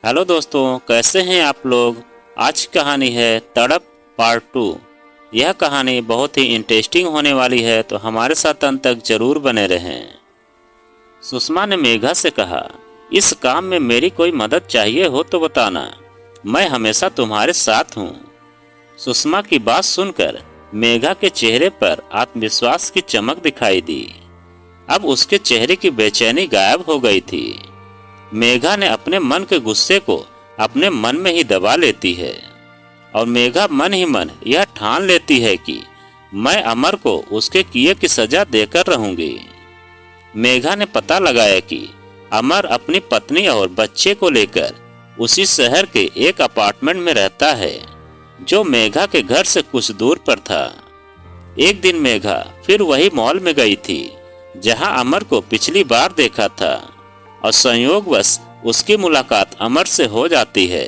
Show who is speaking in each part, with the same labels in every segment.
Speaker 1: Hello दोस्तों, कैसे हैं आप लोग। आज की कहानी है तड़प पार्ट 2। यह कहानी बहुत ही इंटरेस्टिंग होने वाली है, तो हमारे साथ अंत तक जरूर बने रहें। सुषमा ने मेघा से कहा, इस काम में मेरी कोई मदद चाहिए हो तो बताना, मैं हमेशा तुम्हारे साथ हूँ। सुषमा की बात सुनकर मेघा के चेहरे पर आत्मविश्वास की चमक दिखाई दी। अब उसके चेहरे की बेचैनी गायब हो गई थी। मेघा ने अपने मन के गुस्से को अपने मन में ही दबा लेती है और मेघा मन ही मन यह ठान लेती है कि मैं अमर को उसके किए की सजा देकर रहूंगी। मेघा ने पता लगाया कि अमर अपनी पत्नी और बच्चे को लेकर उसी शहर के एक अपार्टमेंट में रहता है जो मेघा के घर से कुछ दूर पर था। एक दिन मेघा फिर वही मॉल में गई थी जहां अमर को पिछली बार देखा था और संयोगवश उसकी मुलाकात अमर से हो जाती है।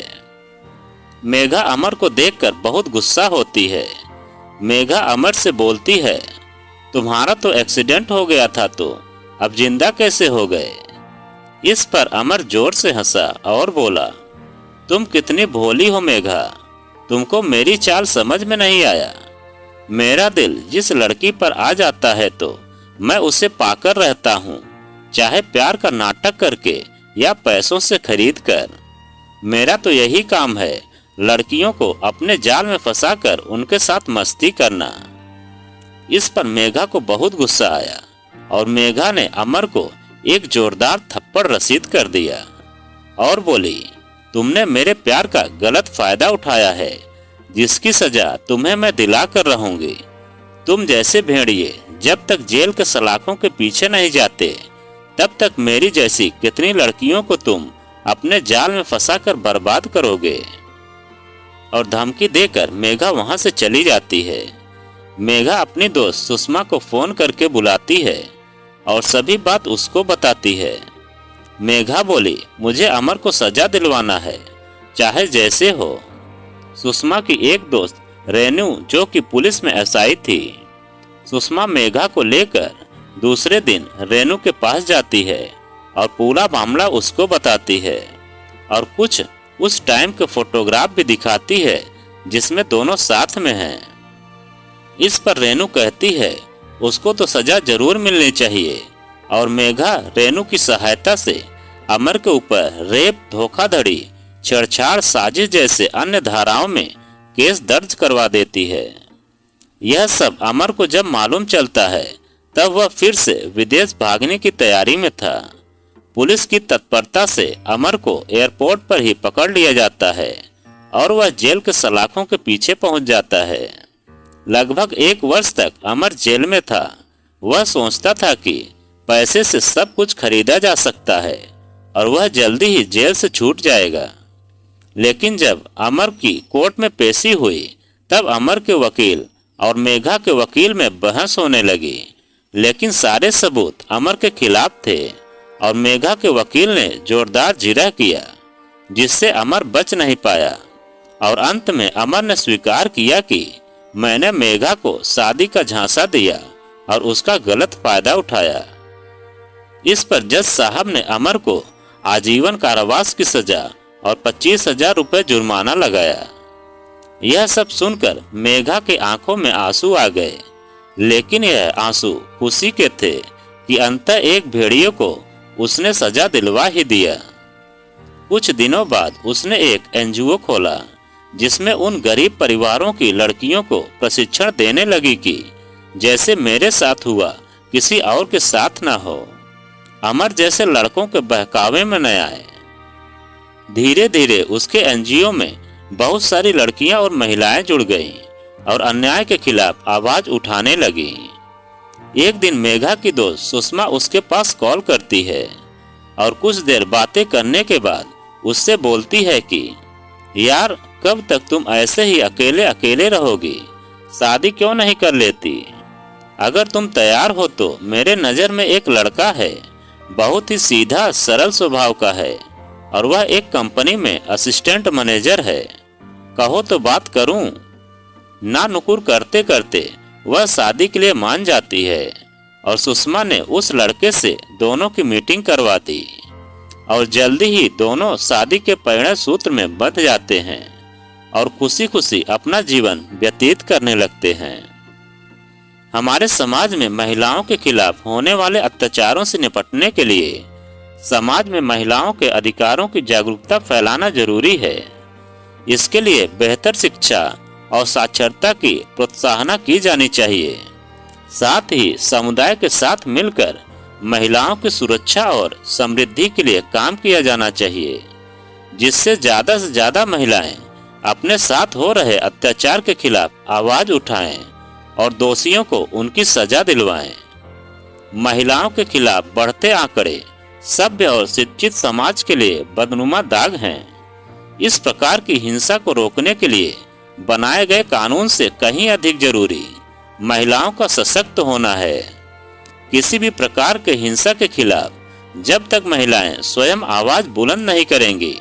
Speaker 1: मेघा अमर को देखकर बहुत गुस्सा होती है। मेघा अमर से बोलती है, तुम्हारा तो एक्सीडेंट हो गया था, तो अब जिंदा कैसे हो गए। इस पर अमर जोर से हंसा और बोला, तुम कितनी भोली हो मेघा, तुमको मेरी चाल समझ में नहीं आया। मेरा दिल जिस लड़की पर आ जाता है तो मैं उसे पाकर रहता हूँ, चाहे प्यार का नाटक करके या पैसों से खरीद कर। मेरा तो यही काम है, लड़कियों को अपने जाल में फंसाकर उनके साथ मस्ती करना। इस पर मेघा को बहुत गुस्सा आया और मेघा ने अमर को एक जोरदार थप्पड़ रसीद कर दिया और बोली, तुमने मेरे प्यार का गलत फायदा उठाया है, जिसकी सजा तुम्हें मैं दिला कर रहूंगी। तुम जैसे भेड़िए जब तक जेल के सलाखों के पीछे नहीं जाते, तब तक मेरी जैसी कितनी लड़कियों को तुम अपने जाल में फंसाकर बर्बाद करोगे। और धमकी देकर मेघा वहां से चली जाती है। मेघा अपनी दोस्त सुषमा को फोन करके बुलाती है और सभी बात उसको बताती है। मेघा बोली, मुझे अमर को सजा दिलवाना है, चाहे जैसे हो। सुषमा की एक दोस्त रेनू, जो कि पुलिस में एसआई थी, सुषमा मेघा को लेकर दूसरे दिन रेनू के पास जाती है और पूरा मामला उसको बताती है और कुछ उस टाइम के फोटोग्राफ भी दिखाती है जिसमें दोनों साथ में हैं। इस पर रेनू कहती है उसको तो सजा जरूर मिलनी चाहिए और मेघा रेनू की सहायता से अमर के ऊपर रेप, धोखाधड़ी, छेड़छाड़, साजिश जैसे अन्य धाराओं में केस दर्ज करवा देती है। यह सब अमर को जब मालूम चलता है तब वह फिर से विदेश भागने की तैयारी में था। पुलिस की तत्परता से अमर को एयरपोर्ट पर ही पकड़ लिया जाता है और वह जेल के सलाखों के पीछे पहुंच जाता है। लगभग 1 वर्ष तक अमर जेल में था। वह सोचता था कि पैसे से सब कुछ खरीदा जा सकता है और वह जल्दी ही जेल से छूट जाएगा। लेकिन जब अमर की कोर्ट में पेशी हुई तब अमर के वकील और मेघा के वकील में बहस होने लगी, लेकिन सारे सबूत अमर के खिलाफ थे और मेघा के वकील ने जोरदार जिरह किया, जिससे अमर बच नहीं पाया। और अंत में अमर ने स्वीकार किया कि मैंने मेघा को शादी का झांसा दिया और उसका गलत फायदा उठाया। इस पर जज साहब ने अमर को आजीवन कारावास की सजा और 25,000 रुपये जुर्माना लगाया। यह सब सुनकर मेघा के आंखों में आंसू आ गए, लेकिन यह आंसू खुशी के थे कि अंततः एक भेड़िए को उसने सजा दिलवा ही दिया। कुछ दिनों बाद उसने एक एनजीओ खोला जिसमें उन गरीब परिवारों की लड़कियों को प्रशिक्षण देने लगी कि जैसे मेरे साथ हुआ किसी और के साथ ना हो, अमर जैसे लड़कों के बहकावे में न आए। धीरे धीरे उसके एनजीओ में बहुत सारी लड़कियां और महिलाएं जुड़ गईं और अन्याय के खिलाफ आवाज उठाने लगी। एक दिन मेघा की दोस्त सुषमा उसके पास कॉल करती है और कुछ देर बातें करने के बाद उससे बोलती है कि यार, कब तक तुम ऐसे ही अकेले अकेले रहोगी, शादी क्यों नहीं कर लेती। अगर तुम तैयार हो तो मेरे नज़र में एक लड़का है, बहुत ही सीधा सरल स्वभाव का है और वह एक कंपनी में असिस्टेंट मैनेजर है, कहो तो बात करूं। ना नुकुर करते करते वह शादी के लिए मान जाती है और सुषमा ने उस लड़के से दोनों की मीटिंग करवा दी और जल्दी ही दोनों शादी के परिणय सूत्र में बंध जाते हैं और खुशी खुशी अपना जीवन व्यतीत करने लगते हैं। हमारे समाज में महिलाओं के खिलाफ होने वाले अत्याचारों से निपटने के लिए समाज में महिलाओं के अधिकारों की जागरूकता फैलाना जरूरी है। इसके लिए बेहतर शिक्षा और साक्षरता की प्रोत्साहन की जानी चाहिए। साथ ही समुदाय के साथ मिलकर महिलाओं की सुरक्षा और समृद्धि के लिए काम किया जाना चाहिए, जिससे ज्यादा से ज्यादा महिलाएं अपने साथ हो रहे अत्याचार के खिलाफ आवाज उठाएं और दोषियों को उनकी सजा दिलवाएं। महिलाओं के खिलाफ बढ़ते आंकड़े सभ्य और शिक्षित समाज के लिए बदनुमा दाग हैं। इस प्रकार की हिंसा को रोकने के लिए बनाए गए कानून से कहीं अधिक जरूरी महिलाओं का सशक्त होना है। किसी भी प्रकार के हिंसा के खिलाफ जब तक महिलाएं स्वयं आवाज बुलंद नहीं करेंगी,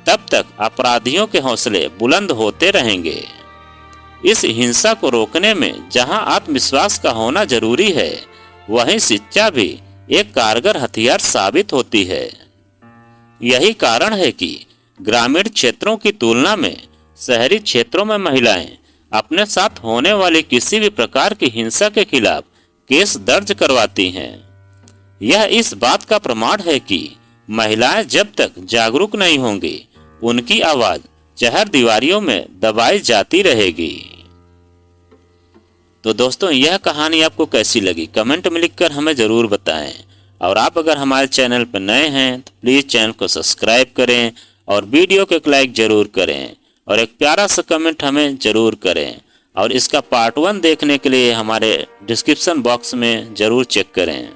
Speaker 1: तब तक अपराधियों के हौसले बुलंद होते रहेंगे। इस हिंसा को रोकने में जहां आत्मविश्वास का होना जरूरी है, वहीं शिक्षा भी एक कारगर हथियार साबित होती है। यही कारण है कि ग्रामीण क्षेत्रों की तुलना में शहरी क्षेत्रों में महिलाएं अपने साथ होने वाली किसी भी प्रकार की हिंसा के खिलाफ केस दर्ज करवाती हैं। यह इस बात का प्रमाण है कि महिलाएं जब तक जागरूक नहीं होंगी, उनकी आवाज चहर दीवारियों में दबाई जाती रहेगी। तो दोस्तों, यह कहानी आपको कैसी लगी कमेंट में लिखकर हमें जरूर बताएं। और आप अगर हमारे चैनल पर नए हैं तो प्लीज़ चैनल को सब्सक्राइब करें और वीडियो को एक लाइक जरूर करें और एक प्यारा सा कमेंट हमें जरूर करें। और इसका पार्ट 1 देखने के लिए हमारे डिस्क्रिप्शन बॉक्स में जरूर चेक करें।